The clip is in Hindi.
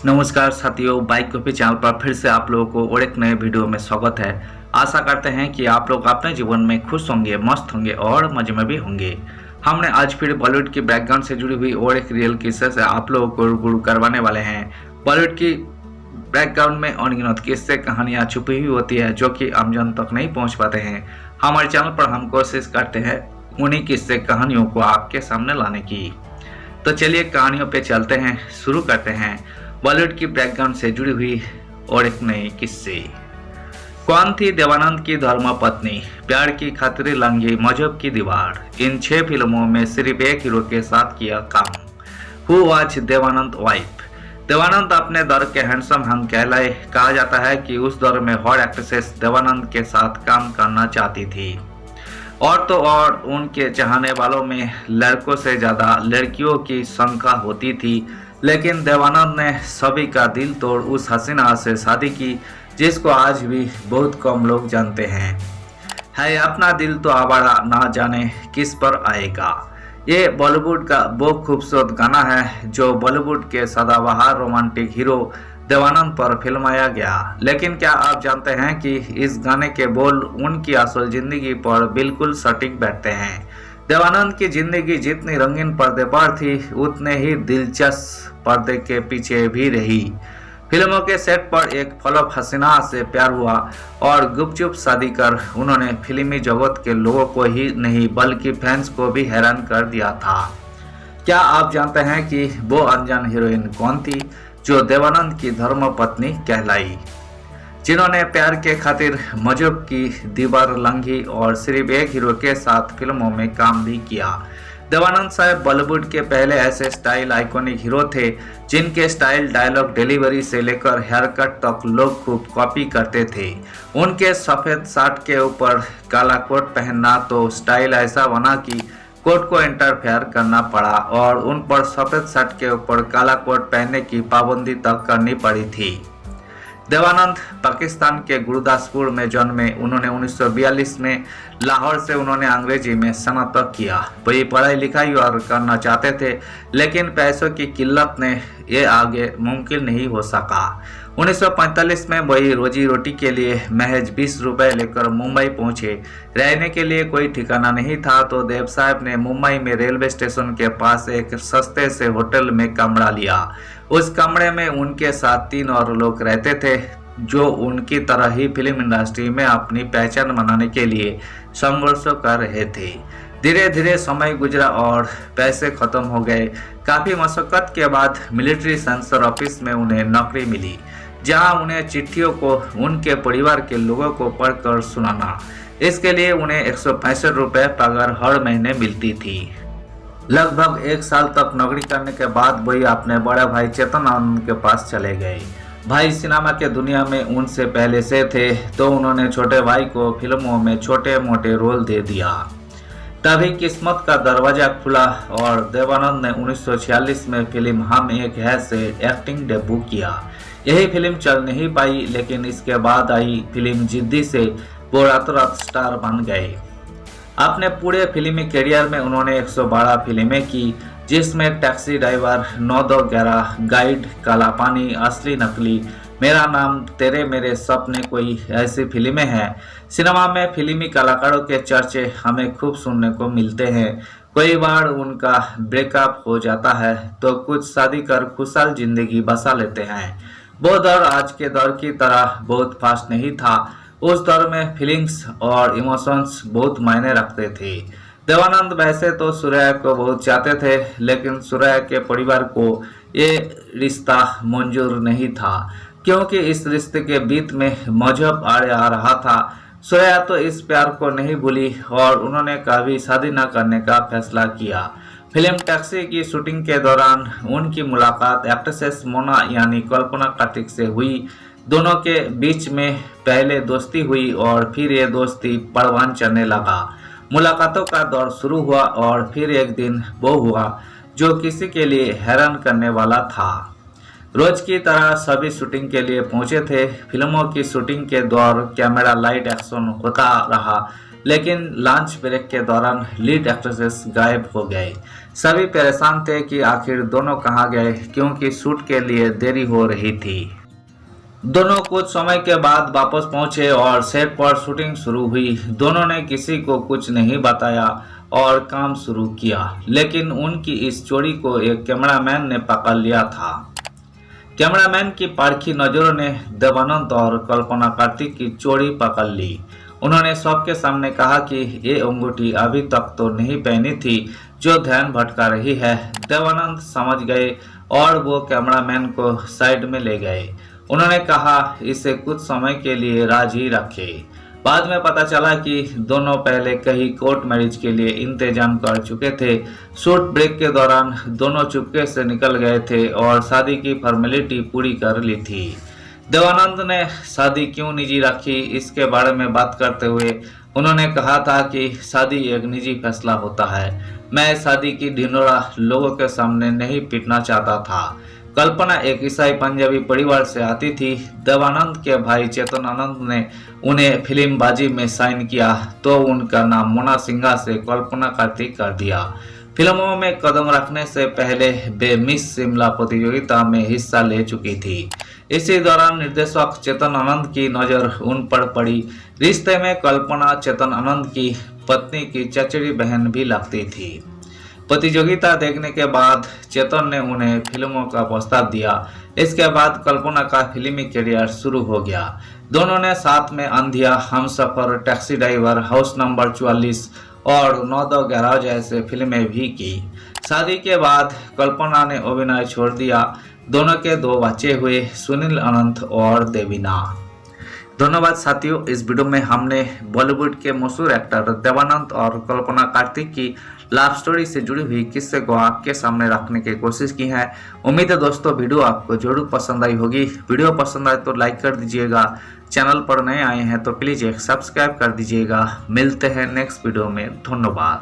नमस्कार साथियों, बाइक कॉफी चैनल पर फिर से आप लोगों को और एक नए वीडियो में स्वागत है। आशा करते हैं कि आप लोग अपने जीवन में खुश होंगे, मस्त होंगे और मजे में भी होंगे। हमने आज फिर बॉलीवुड की बैकग्राउंड से जुड़ी हुई और एक रियल किस्से से आप लोगों को रूबरू करवाने वाले हैं। बॉलीवुड की बैकग्राउंड में अनगिनत किस्से कहानियाँ छुपी हुई होती है जो कि आमजन तक नहीं पहुँच पाते हैं। हमारे चैनल पर हम कोशिश करते हैं उन्हीं किस्से कहानियों को आपके सामने लाने की। तो चलिए कहानियों पे चलते हैं, शुरू करते हैं बॉलीवुड की बैकग्राउंड से जुड़ी हुई और एक नए किस्से। कौन थी देवानंद की धर्म पत्नी, प्यार की खातिर लंघी मजहब की दीवार। इन 6 फिल्मों में सिर्फ एक हीरो के साथ किया काम। Who was Dev Anand wife. Dev Anand अपने दौर के हैंडसम हंग कहलाए। कहा जाता है कि उस दौर में हर एक्ट्रेसेस देवानंद के साथ काम करना चाहती थी। और तो और उनके चाहने वालों में लड़कों से ज्यादा लड़कियों की संख्या होती थी, लेकिन देवानंद ने सभी का दिल तोड़ उस हसीना से शादी की जिसको आज भी बहुत कम लोग जानते हैं। है अपना दिल तो आवारा, ना जाने किस पर आएगा। ये बॉलीवुड का वो खूबसूरत गाना है जो बॉलीवुड के सदाबहार रोमांटिक हीरो देवानंद पर फिल्माया गया। लेकिन क्या आप जानते हैं कि इस गाने के बोल उनकी असल जिंदगी पर बिल्कुल सटीक बैठते हैं। देवानंद की जिंदगी जितनी रंगीन पर्दे पर थी उतने ही दिलचस्प पर्दे के पीछे भी रही। फिल्मों के सेट पर एक फ्लॉप हसीना से प्यार हुआ और गुपचुप शादी कर उन्होंने फिल्मी जगत के लोगों को ही नहीं बल्कि फैंस को भी हैरान कर दिया था। क्या आप जानते हैं कि वो अनजान हीरोइन कौन थी जो देवानंद की धर्म पत्नी कहलाई, जिन्होंने प्यार के खातिर मजहब की दीवार लंघी और सिर्फ एक हीरो के साथ फिल्मों में काम भी किया। देवानंद साहब बॉलीवुड के पहले ऐसे स्टाइल आइकॉनिक हीरो थे जिनके स्टाइल, डायलॉग डिलीवरी से लेकर हेयर कट तक लोग खूब कॉपी करते थे। उनके सफ़ेद शर्ट के ऊपर काला कोट पहनना तो स्टाइल ऐसा बना कि कोट को इंटरफेयर करना पड़ा और उन पर सफ़ेद शर्ट के ऊपर काला कोट पहनने की पाबंदी तक करनी पड़ी थी। देवानंद पाकिस्तान के गुरदासपुर में जन्मे। उन्होंने 1942 में लाहौर से उन्होंने अंग्रेजी में स्नातक किया। वही पढ़ाई लिखाई और करना चाहते थे, लेकिन पैसों की किल्लत ने ये आगे मुमकिन नहीं हो सका। 1945 में वही रोजी रोटी के लिए महज 20 रुपए लेकर मुंबई पहुंचे। रहने के लिए कोई ठिकाना नहीं था तो देव साहब ने मुंबई में रेलवे स्टेशन के पास एक सस्ते से होटल में कमरा लिया। उस कमरे में उनके साथ 3 और लोग रहते थे जो उनकी तरह ही फिल्म इंडस्ट्री में अपनी पहचान बनाने के लिए संघर्ष कर रहे थे। धीरे धीरे समय गुजरा और पैसे खत्म हो गए। काफ़ी मशक्कत के बाद मिलिट्री सेंसर ऑफिस में उन्हें नौकरी मिली, जहां उन्हें चिट्ठियों को उनके परिवार के लोगों को पढ़कर सुनाना। इसके लिए उन्हें 165 रुपये पगार हर महीने मिलती थी। लगभग 1 साल तक नौकरी करने के बाद वही अपने बड़े भाई चेतन आनंद के पास चले गए। भाई सिनेमा के दुनिया में उनसे पहले से थे तो उन्होंने छोटे भाई को फिल्मों में छोटे मोटे रोल दे दिया। तभी किस्मत का दरवाजा खुला और देवानंद ने 1946 में फिल्म हम एक है से एक्टिंग डेब्यू किया। यही फिल्म चल नहीं पाई, लेकिन इसके बाद आई फिल्म जिद्दी से वो रातों रात स्टार बन गए। अपने पूरे फिल्मी करियर में उन्होंने 112 फिल्में की, जिसमें टैक्सी ड्राइवर, 9-2-11, गाइड, काला पानी, असली नकली, मेरा नाम, तेरे मेरे सपने कोई ऐसी फिल्में हैं। सिनेमा में फिल्मी कलाकारों के चर्चे हमें खूब सुनने को मिलते हैं। कई बार उनका ब्रेकअप हो जाता है तो कुछ शादी कर खुशहाल जिंदगी बसा लेते हैं। वो दौर आज के दौर की तरह बहुत फास्ट नहीं था। उस दौर में फीलिंग्स और इमोशंस बहुत मायने रखते थे। देवानंद वैसे तो सूर्या को बहुत चाहते थे, लेकिन सूर्या के परिवार को ये रिश्ता मंजूर नहीं था, क्योंकि इस रिश्ते के बीच में मजहब आ रहा था। सूर्या तो इस प्यार को नहीं भूली और उन्होंने कभी शादी न करने का फैसला किया। फिल्म टैक्सी की शूटिंग के दौरान उनकी मुलाकात एक्ट्रेस मोना यानी कल्पना कार्तिक से हुई। दोनों के बीच में पहले दोस्ती हुई और फिर ये दोस्ती परवान चढ़ने लगा। मुलाकातों का दौर शुरू हुआ और फिर एक दिन वो हुआ जो किसी के लिए हैरान करने वाला था। रोज की तरह सभी शूटिंग के लिए पहुंचे थे। फिल्मों की शूटिंग के दौर कैमरा लाइट एक्शन होता रहा। लेकिन लंच ब्रेक के दौरान लीड एक्ट्रेसेस गायब हो गए। सभी परेशान थे कि आखिर दोनों कहाँ गए, क्योंकि शूट के लिए देरी हो रही थी। दोनों कुछ समय के बाद वापस पहुंचे और सेट पर शूटिंग शुरू हुई। दोनों ने किसी को कुछ नहीं बताया और काम शुरू किया, लेकिन उनकी इस चोरी को एक कैमरामैन ने पकड़ लिया था। कैमरामैन की पारखी नजरों ने देवानंद और कल्पना कार्तिक की चोरी पकड़ ली। उन्होंने सबके सामने कहा कि ये अंगूठी अभी तक तो नहीं पहनी थी, जो ध्यान भटका रही है। देवानंद समझ गए और वो कैमरामैन को साइड में ले गए। उन्होंने कहा इसे कुछ समय के लिए राज ही रखे। बाद में पता चला कि दोनों पहले कहीं कोर्ट मैरिज के लिए इंतजाम कर चुके थे। शूट ब्रेक के दौरान दोनों चुपके से निकल गए थे और शादी की फॉर्मेलिटी पूरी कर ली थी। देवानंद ने शादी क्यों निजी रखी, इसके बारे में बात करते हुए उन्होंने कहा था कि शादी एक निजी फैसला होता है। मैं शादी की ढिंढोरा लोगों के सामने नहीं पीटना चाहता था। कल्पना एक ईसाई पंजाबी परिवार से आती थी। देवानंद के भाई चेतन आनंद ने उन्हें फिल्मबाजी में साइन किया तो उनका नाम मोना सिंघा से कल्पना कार्तिक कर दिया। फिल्मों में कदम रखने से पहले वे मिस शिमला प्रतियोगिता में हिस्सा ले चुकी थी। इसी दौरान निर्देशक चेतन आनंद की नजर उन पर पड़ी। रिश्ते में कल्पना चेतन आनंद की पत्नी की चचेरी बहन भी लगती थी। प्रतियोगिता देखने के बाद चेतन ने उन्हें फिल्मों का प्रस्ताव दिया। इसके बाद कल्पना का फिल्मी करियर शुरू हो गया। दोनों ने साथ में Aandhiyan, Humsafar, taxi driver, house number 44 और 9 गैराज ऐसे फिल्में भी की। शादी के बाद कल्पना ने अभिनय छोड़ दिया। दोनों के 2 बच्चे हुए, सुनील अनंत और देवीना। धन्यवाद साथियों, इस वीडियो में हमने बॉलीवुड के मशहूर एक्टर देवानंद और कल्पना कार्तिक की लव स्टोरी से जुड़ी हुई किस्से को आपके सामने रखने की कोशिश की है। उम्मीद है दोस्तों वीडियो आपको जरूर पसंद आई होगी। वीडियो पसंद आए तो लाइक कर दीजिएगा। चैनल पर नए आए हैं तो प्लीज़ एक सब्सक्राइब कर दीजिएगा। मिलते हैं नेक्स्ट वीडियो में। धन्यवाद।